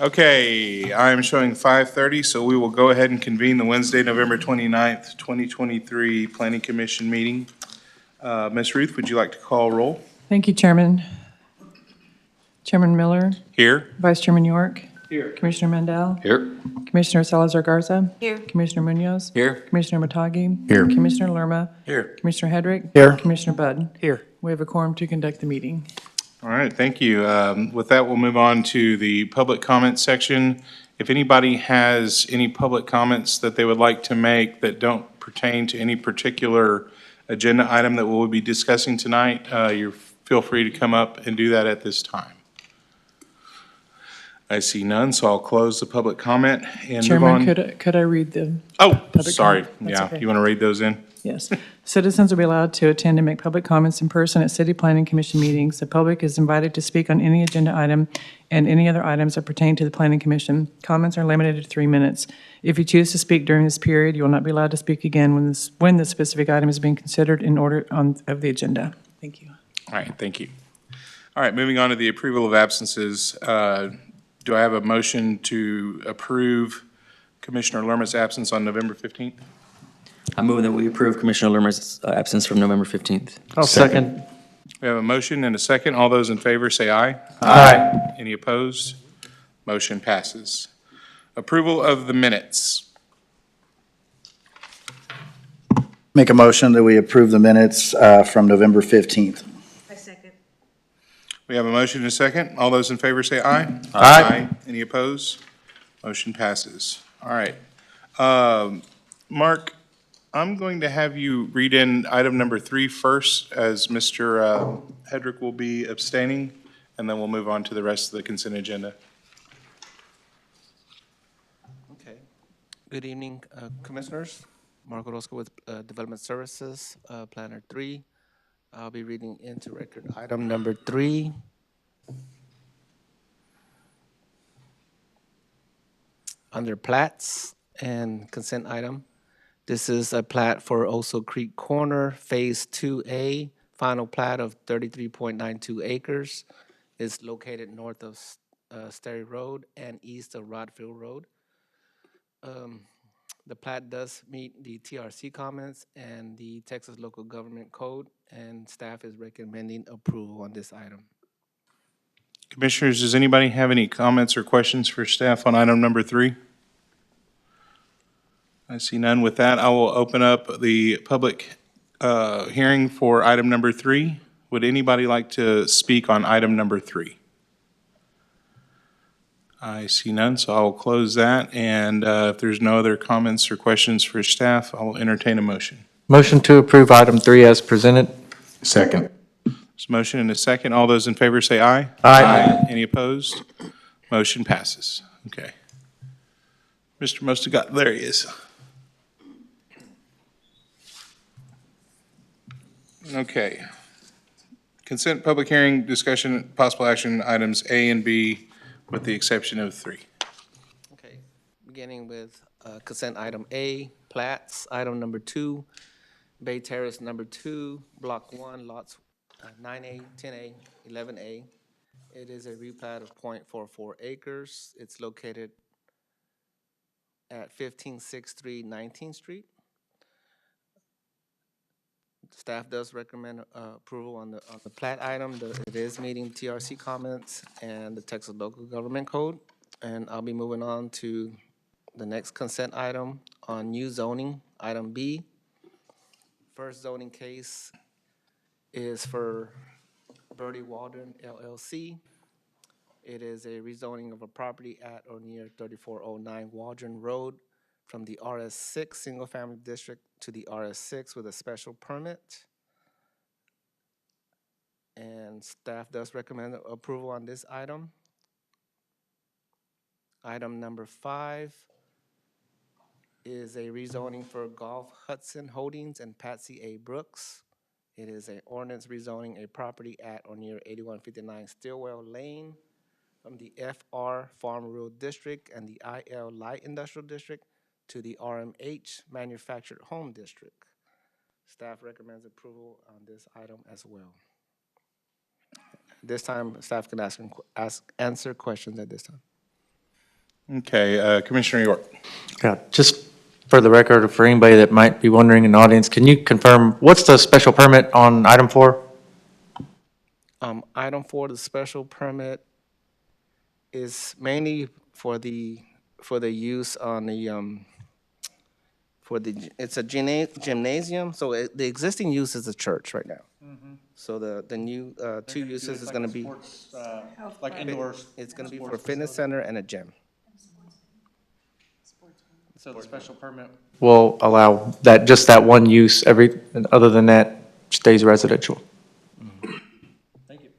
Okay, I am showing 5:30, so we will go ahead and convene the Wednesday, November 29th, 2023 Planning Commission meeting. Ms. Ruth, would you like to call roll? Thank you, Chairman. Chairman Miller, Here. Vice Chairman York, Here. Commissioner Mandel, Here. Commissioner Salazar Garza, Here. Commissioner Munoz, Here. Commissioner Matagi, Here. Commissioner Lerma, Here. Commissioner Hedrick, Here. Commissioner Budd. Here. We have a quorum to conduct the meeting. All right, thank you. With that, we'll move on to the public comment section. If anybody has any public comments that they would like to make that don't pertain to any particular agenda item that we'll be discussing tonight, you feel free to come up and do that at this time. I see none, so I'll close the public comment and move on. Chairman, could I read the? Oh, public sorry. comment? That's Yeah, okay. you want to read those in? Yes. Citizens will be allowed to attend and make public comments in person at City Planning Commission meetings. The public is invited to speak on any agenda item and any other items that pertain to the Planning Commission. Comments are limited to 3 minutes. If you choose to speak during this period, you will not be allowed to speak again when the specific item is being considered in order of the agenda. Thank you. All right, thank you. All right, moving on to the approval of absences. Do I have a motion to approve Commissioner Lerma's absence on November 15th? I move that we approve Commissioner Lermer's absence from November 15th. I'll second. We have a motion and a second. All those in favor say aye. Aye. Any opposed? Motion passes. Approval of the minutes. Make a motion that we approve the minutes from November 15th. I second. We have a motion and a second. All those in favor say aye. Aye. Any opposed? Motion passes. All right. Mark, I'm going to have you read in item number 3 first, as Mr. Hedrick will be abstaining, and then we'll move on to the rest of the consent agenda. Okay. Good evening, Commissioners. Mark Orozco with Development Services, Planner 3. I'll be reading into record item number 3. Under plats and consent item, this is a plat for Oso Creek Corner, Phase 2A, final plat of 33.92 acres. It's located north of Sterry Road and east of Rodfield Road. The plat does meet the TRC comments and the Texas Local Government Code, and staff is recommending approval on this item. Commissioners, does anybody have any comments or questions for staff on item number 3? I see none. With that, I will open up the public hearing for item number 3. Would anybody like to speak on item number 3? I see none, so I will close that. And if there's no other comments or questions for staff, I will entertain a motion. Motion to approve item 3 as presented. Second. There's a motion and a second. All those in favor say aye. Aye. Any opposed? Motion passes. Okay. Mr. Mostagot, there he is. Okay. Consent public hearing, discussion, possible action items A and B with the exception of 3. Okay, beginning with consent item A, plats, item number 2, Bay Terrace number 2, block 1, lots 9A, 10A, 11A. It is a replat of .44 acres. It's located at 1563 19th Street. Staff does recommend approval on the plat item. It is meeting TRC comments and the Texas Local Government Code. And I'll be moving on to the next consent item on new zoning, item B. First zoning case is for Birdie Waldron LLC. It is a rezoning of a property at or near 3409 Waldron Road from the RS6 Single Family District to the RS6 with a special permit. And staff does recommend approval on this item. Item number 5 is a rezoning for Golf Hudson Holdings and Patsy A. Brooks. It is an ordinance rezoning a property at or near 8159 Stillwell Lane from the FR Farm Rural District and the IL Light Industrial District to the RMH Manufactured Home District. Staff recommends approval on this item as well. This time, staff can answer questions at this time. Okay, Commissioner York. Yeah, just for the record, for anybody that might be wondering in the audience, can you confirm, what's the special permit on item 4? Item 4, the special permit is mainly for the use on it's a gymnasium, so the existing use is a church right now. So the new, 2 uses is gonna be, Like indoor. it's gonna be for a fitness center and a gym. So the special permit. Will allow that, just that one use, and other than that, stays residential. Thank you.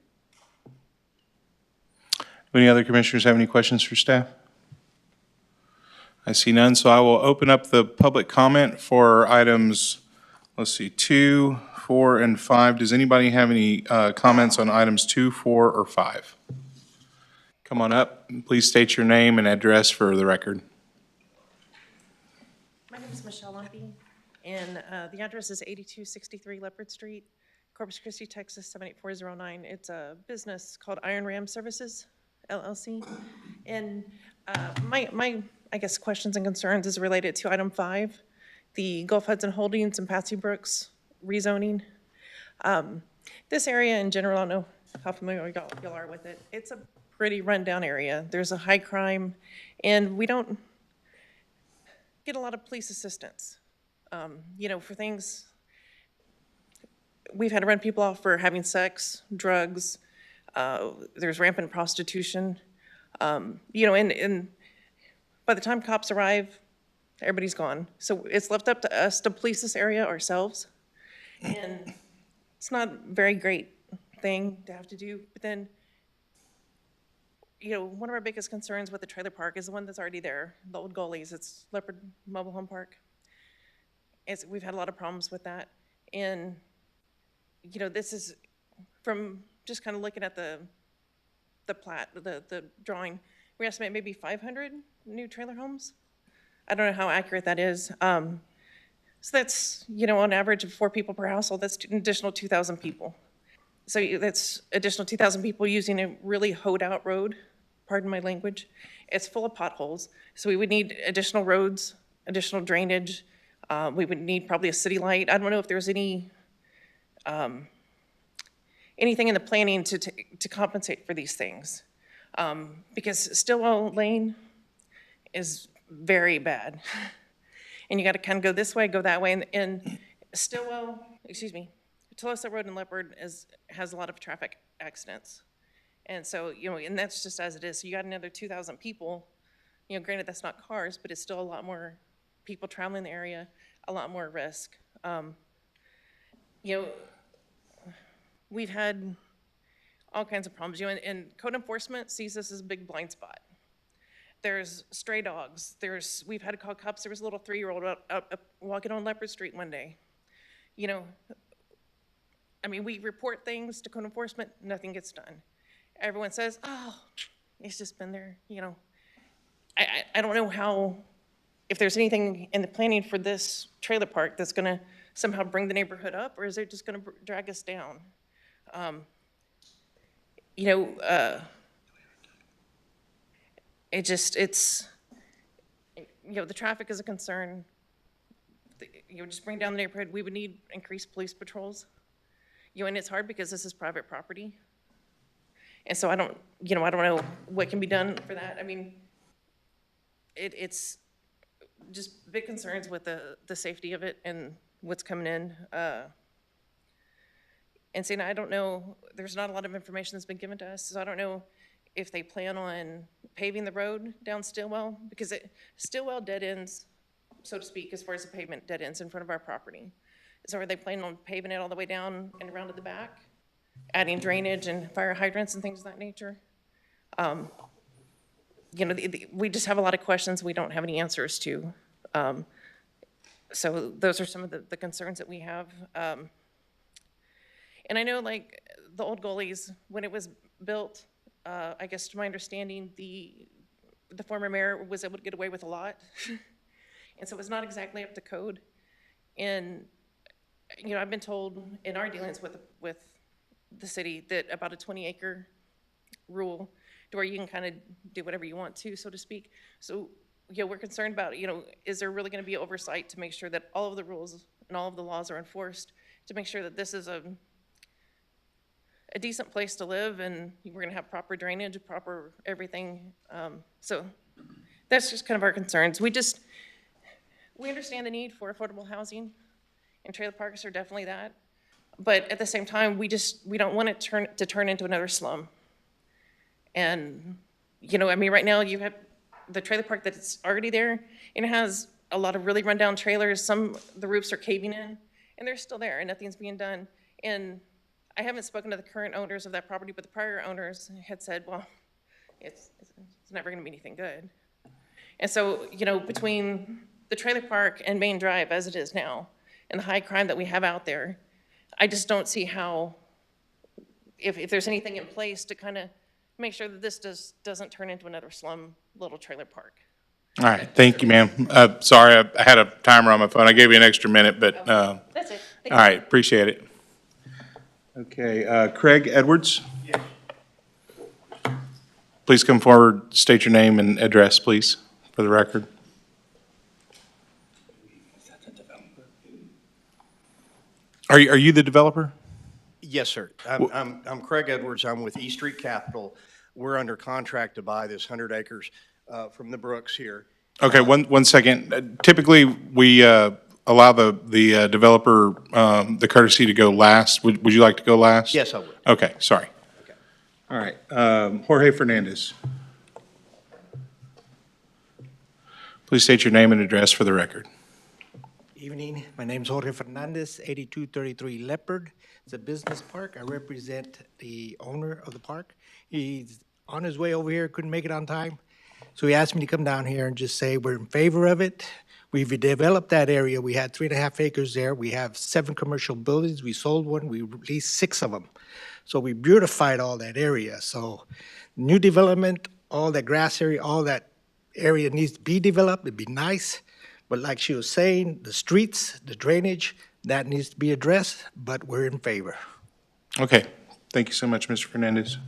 Any other commissioners have any questions for staff? I see none, so I will open up the public comment for items, let's see, 2, 4, and 5. Does anybody have any comments on items 2, 4, or 5? Come on up, and please state your name and address for the record. My name is Michelle Lumpy, and the address is 8263 Leopard Street, Corpus Christi, Texas, 78409. It's a business called Iron Ram Services, LLC. And my I guess, questions and concerns is related to item 5, the Gulf Hudson Holdings and Patsy Brooks rezoning. This area in general, I don't know how familiar y'all are with it. It's a pretty rundown area. There's a high crime, and we don't get a lot of police assistance. For things, we've had to run people off for having sex, drugs, there's rampant prostitution. And by the time cops arrive, everybody's gone. So it's left up to us to police this area ourselves. And it's not a very great thing to have to do. But then, one of our biggest concerns with the trailer park is the one that's already there, the old Gullies. It's Leopard Mobile Home Park. We've had a lot of problems with that. And, this is from just kind of looking at the plat, the drawing, we estimate maybe 500 new trailer homes. I don't know how accurate that is. So that's, on average of 4 people per household, that's an additional 2,000 people. So that's additional 2,000 people using a really hoed out road, pardon my language. It's full of potholes. So we would need additional roads, additional drainage. We would need probably a city light. I don't know if there's anything in the planning to compensate for these things. Because Stillwell Lane is very bad. And you got to kind of go this way, go that way. And Tulsa Road in Leopard has a lot of traffic accidents. And so, and that's just as it is. So you got another 2,000 people, granted that's not cars, but it's still a lot more people traveling the area, a lot more risk. We've had all kinds of problems, and code enforcement sees this as a big blind spot. There's stray dogs. We've had to call cops. There was a little 3-year-old up walking on Leopard Street one day. We report things to code enforcement, nothing gets done. Everyone says, oh, it's just been there, I don't know if there's anything in the planning for this trailer park that's gonna somehow bring the neighborhood up, or is it just gonna drag us down? The traffic is a concern. Just bring down the neighborhood. We would need increased police patrols. And it's hard because this is private property. And so I don't know what can be done for that. It's just big concerns with the safety of it and what's coming in. And saying, I don't know, there's not a lot of information that's been given to us, so I don't know if they plan on paving the road down Stillwell, because Stillwell dead ends, so to speak, as far as the pavement dead ends in front of our property. So are they planning on paving it all the way down and around to the back, adding drainage and fire hydrants and things of that nature? We just have a lot of questions we don't have any answers to. So those are some of the concerns that we have. And I know, like, the old Gullies, when it was built, I guess to my understanding, the former mayor was able to get away with a lot. And so it was not exactly up to code. And, I've been told in our dealings with the city that about a 20-acre rule to where you can kind of do whatever you want to, so to speak. So, yeah, we're concerned about, is there really going to be oversight to make sure that all of the rules and all of the laws are enforced, to make sure that this is a decent place to live, and we're going to have proper drainage, proper everything. So that's just kind of our concerns. We understand the need for affordable housing, and trailer parks are definitely that. But at the same time, we don't want it to turn into another slum. And, right now you have the trailer park that's already there, and it has a lot of really rundown trailers. The roofs are caving in, and they're still there, and nothing's being done. And I haven't spoken to the current owners of that property, but the prior owners had said, well, it's never gonna be anything good. And so, between the trailer park and Main Drive as it is now, and the high crime that we have out there, I just don't see how, if there's anything in place to kind of make sure that this doesn't turn into another slum little trailer park. All right, thank you, ma'am. Sorry, I had a timer on my phone. I gave you an extra minute, but, all That's it. Thank you. right, appreciate it. Okay, Craig Edwards? Please come forward, state your name and address, please, for the record. Are you the developer? Yes, sir. I'm Craig Edwards. I'm with East Street Capital. We're under contract to buy this 100 acres from the Brooks here. Okay, one second. Typically, we allow the developer the courtesy to go last. Would you like to go last? Yes, I would. Okay, sorry. All right, Jorge Fernandez. Please state your name and address for the record. Evening, my name's Jorge Fernandez, 8233 Leopard. It's a business park. I represent the owner of the park. He's on his way over here, couldn't make it on time. So he asked me to come down here and just say we're in favor of it. We've developed that area. We had 3.5 acres there. We have 7 commercial buildings. We sold one. We leased 6 of them. So we beautified all that area. So new development, all that grass area, all that area needs to be developed. It'd be nice. But like she was saying, the streets, the drainage, that needs to be addressed, but we're in favor. Okay, thank you so much, Mr. Fernandez.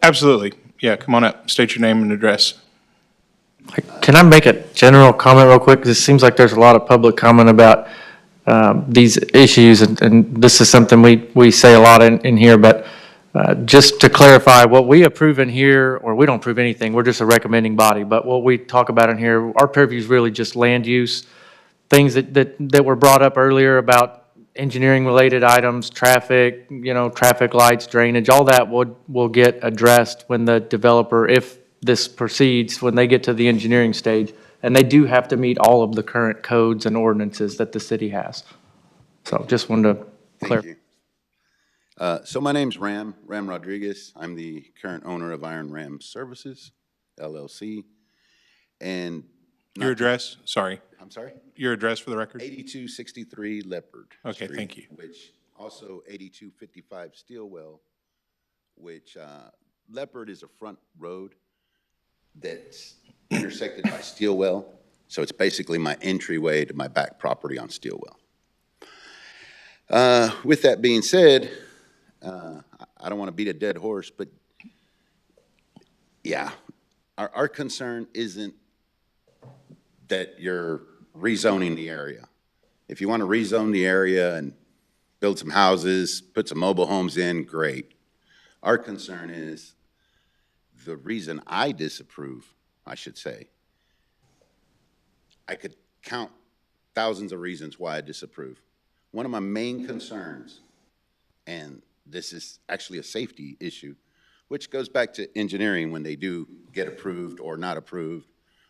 Absolutely. Yeah, come on up. State your name and address. Can I make a general comment real quick? 'Cause it seems like there's a lot of public comment about these issues, and this is something we say a lot in here, but just to clarify, what we approve in here, or we don't approve anything, we're just a recommending body, but what we talk about in here, our purview is really just land use, things that were brought up earlier about engineering-related items, traffic, traffic lights, drainage, all that will get addressed when the developer, if this proceeds, when they get to the engineering stage, and they do have to meet all of the current codes and ordinances that the city has. So just wanted to clarify. Thank you. So my name's Ram Rodriguez. I'm the current owner of Iron Ram Services, LLC. And Your address, sorry, I'm sorry? your address for the record? 8263 Leopard Okay, Street, thank you. Which also 8255 Steelwell, which Leopard is a front road that's intersected by Steelwell. So it's basically my entryway to my back property on Steelwell. With that being said, I don't want to beat a dead horse, but yeah, our concern isn't that you're rezoning the area. If you want to rezone the area and build some houses, put some mobile homes in, great. Our concern is the reason I disapprove, I should say. I could count thousands of reasons why I disapprove. One of my main concerns, and this is actually a safety issue, which goes back to engineering when they do get approved or not approved,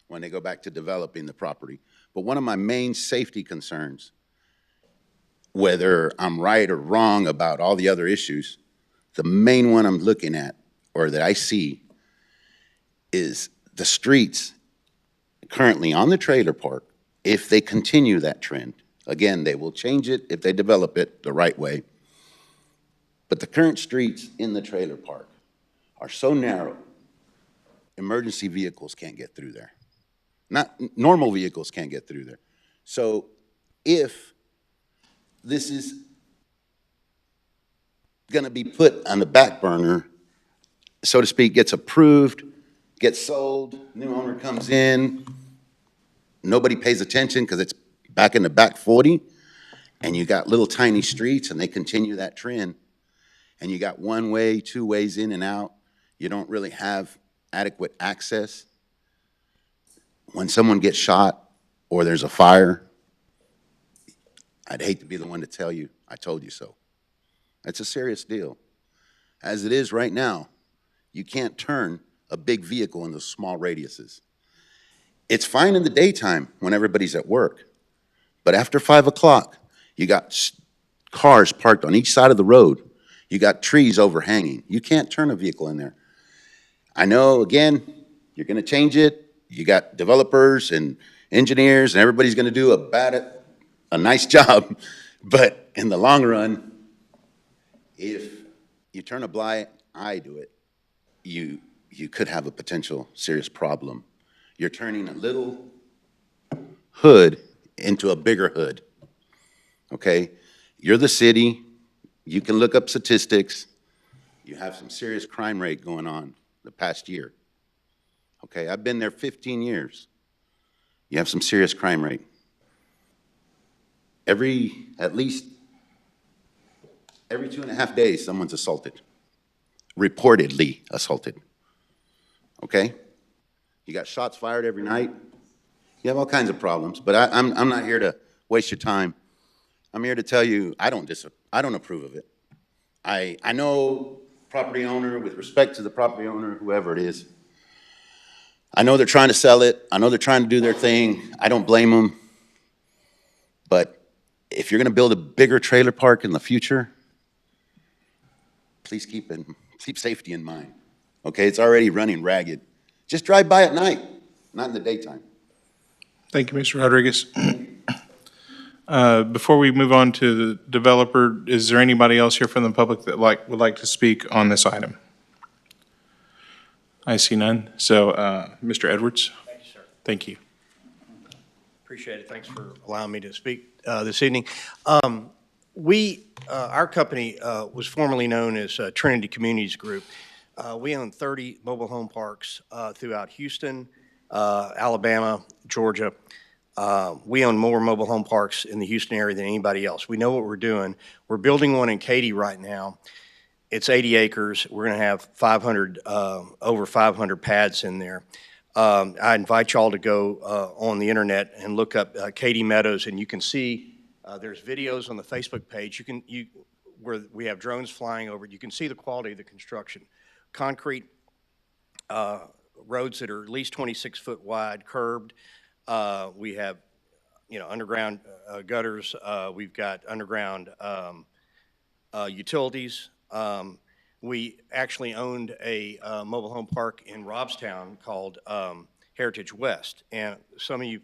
when they go back to developing the property. But one of my main safety concerns, whether I'm right or wrong about all the other issues, the main one I'm looking at, or that I see, is the streets currently on the trailer park. If they continue that trend, again, they will change it if they develop it the right way. But the current streets in the trailer park are so narrow, emergency vehicles can't get through there. Normal vehicles can't get through there. So if this is going to be put on the back burner, so to speak, gets approved, gets sold, new owner comes in, nobody pays attention because it's back in the back 40, and you got little tiny streets, and they continue that trend, and you got one way, two ways in and out. You don't really have adequate access. When someone gets shot or there's a fire, I'd hate to be the one to tell you, I told you so. That's a serious deal. As it is right now, you can't turn a big vehicle into small radiuses. It's fine in the daytime when everybody's at work, but after 5 o'clock, you got cars parked on each side of the road. You got trees overhanging. You can't turn a vehicle in there. I know, again, you're going to change it. You got developers and engineers, and everybody's going to do a nice job. But in the long run, if you turn a blind eye to it, you could have a potential serious problem. You're turning a little hood into a bigger hood, okay? You're the city. You can look up statistics. You have some serious crime rate going on the past year, okay? I've been there 15 years. You have some serious crime rate. At least every 2.5 days, someone's assaulted, reportedly assaulted, okay? You got shots fired every night. You have all kinds of problems, but I'm not here to waste your time. I'm here to tell you I don't approve of it. I know property owner, with respect to the property owner, whoever it is, I know they're trying to sell it. I know they're trying to do their thing. I don't blame them. But if you're going to build a bigger trailer park in the future, please keep safety in mind. Okay, it's already running ragged. Just drive by at night, not in the daytime. Thank you, Mr. Rodriguez. Before we move on to the developer, is there anybody else here from the public that would like to speak on this item? I see none. So, Mr. Edwards? Thank you, sir. Thank you. Appreciate it. Thanks for allowing me to speak this evening. Our company was formerly known as Trinity Communities Group. We own 30 mobile home parks throughout Houston, Alabama, Georgia. We own more mobile home parks in the Houston area than anybody else. We know what we're doing. We're building one in Katy right now. It's 80 acres. We're going to have over 500 pads in there. I invite y'all to go on the internet and look up Katy Meadows, and you can see there's videos on the Facebook page. Where we have drones flying over it. You can see the quality of the construction. Concrete roads that are at least 26 foot wide, curbed. We have, underground gutters. We've got underground utilities. We actually owned a mobile home park in Robstown called Heritage West. And some of you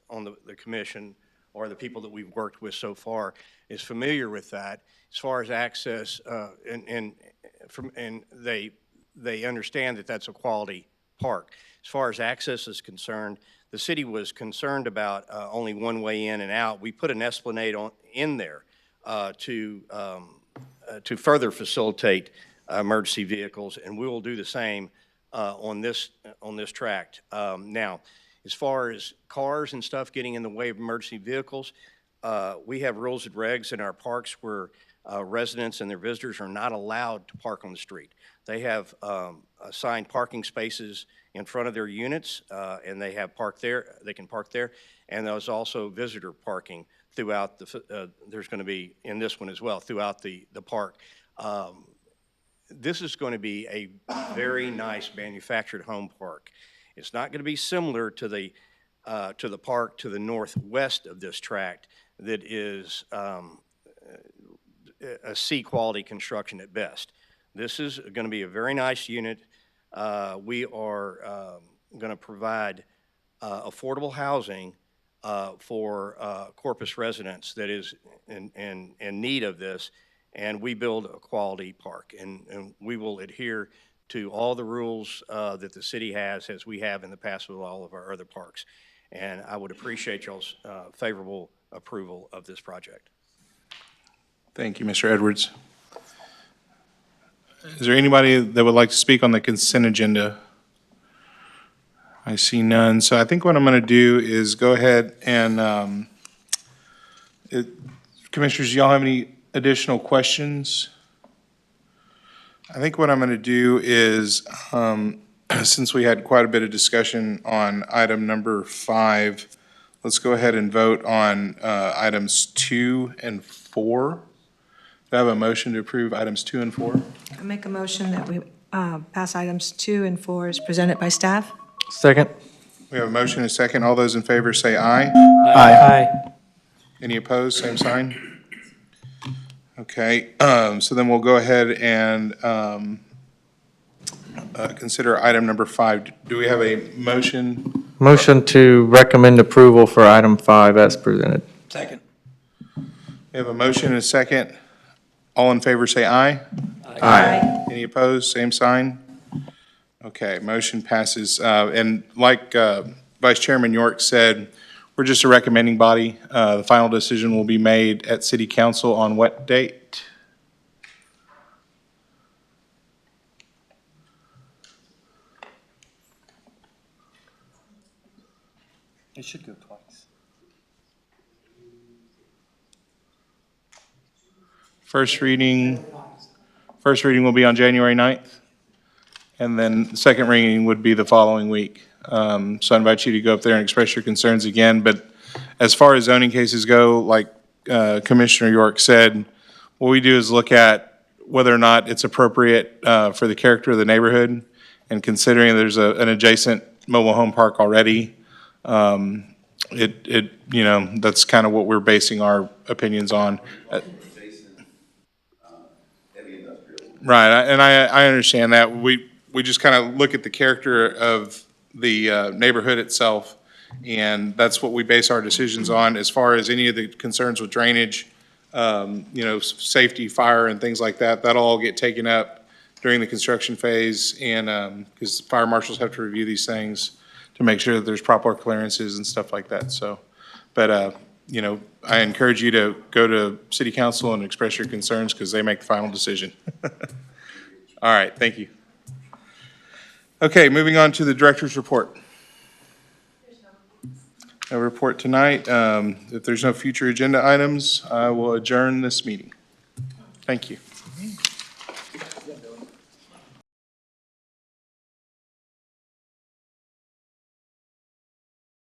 on the commission or the people that we've worked with so far is familiar with that as far as access, and they understand that that's a quality park. As far as access is concerned, the city was concerned about only one way in and out. We put an esplanade in there to further facilitate emergency vehicles, and we will do the same on this tract. Now, as far as cars and stuff getting in the way of emergency vehicles, we have rules and regs in our parks where residents and their visitors are not allowed to park on the street. They have assigned parking spaces in front of their units, and they have they can park there. And there's also visitor parking throughout there's going to be in this one as well, throughout the park. This is going to be a very nice manufactured home park. It's not going to be similar to the park to the northwest of this tract that is a C-quality construction at best. This is going to be a very nice unit. We are going to provide affordable housing for Corpus residents that is in need of this, and we build a quality park. And we will adhere to all the rules that the city has, as we have in the past with all of our other parks. And I would appreciate y'all's favorable approval of this project. Thank you, Mr. Edwards. Is there anybody that would like to speak on the consent agenda? I see none. So I think what I'm going to do is go ahead and, Commissioners, do y'all have any additional questions? I think what I'm going to do is, since we had quite a bit of discussion on item number 5, let's go ahead and vote on items 2 and 4. Do I have a motion to approve items 2 and 4? I make a motion that we pass items 2 and 4 as presented by staff. Second. We have a motion and a second. All those in favor say aye. Aye. Any opposed, same sign? Okay, so then we'll go ahead and consider item number 5. Do we have a motion? Motion to recommend approval for item 5 as presented. Second. We have a motion and a second. All in favor say aye. Aye. Any opposed, same sign? Okay, motion passes. And like Vice Chairman York said, we're just a recommending body. The final decision will be made at City Council on what date? It should go twice. First reading will be on January 9th, and then the second reading would be the following week. So I invite you to go up there and express your concerns again. But as far as zoning cases go, like Commissioner York said, what we do is look at whether or not it's appropriate for the character of the neighborhood, and considering there's an adjacent mobile home park already, that's kind of what we're basing our opinions on. Right, and I understand that. We just kind of look at the character of the neighborhood itself, and that's what we base our decisions on. As far as any of the concerns with drainage, safety, fire, and things like that, that'll all get taken up during the construction phase, and because fire marshals have to review these things to make sure that there's proper clearances and stuff like that. So, but I encourage you to go to City Council and express your concerns because they make the final decision. All right, thank you. Okay, moving on to the director's report. No report tonight. If there's no future agenda items, I will adjourn this meeting. Thank you.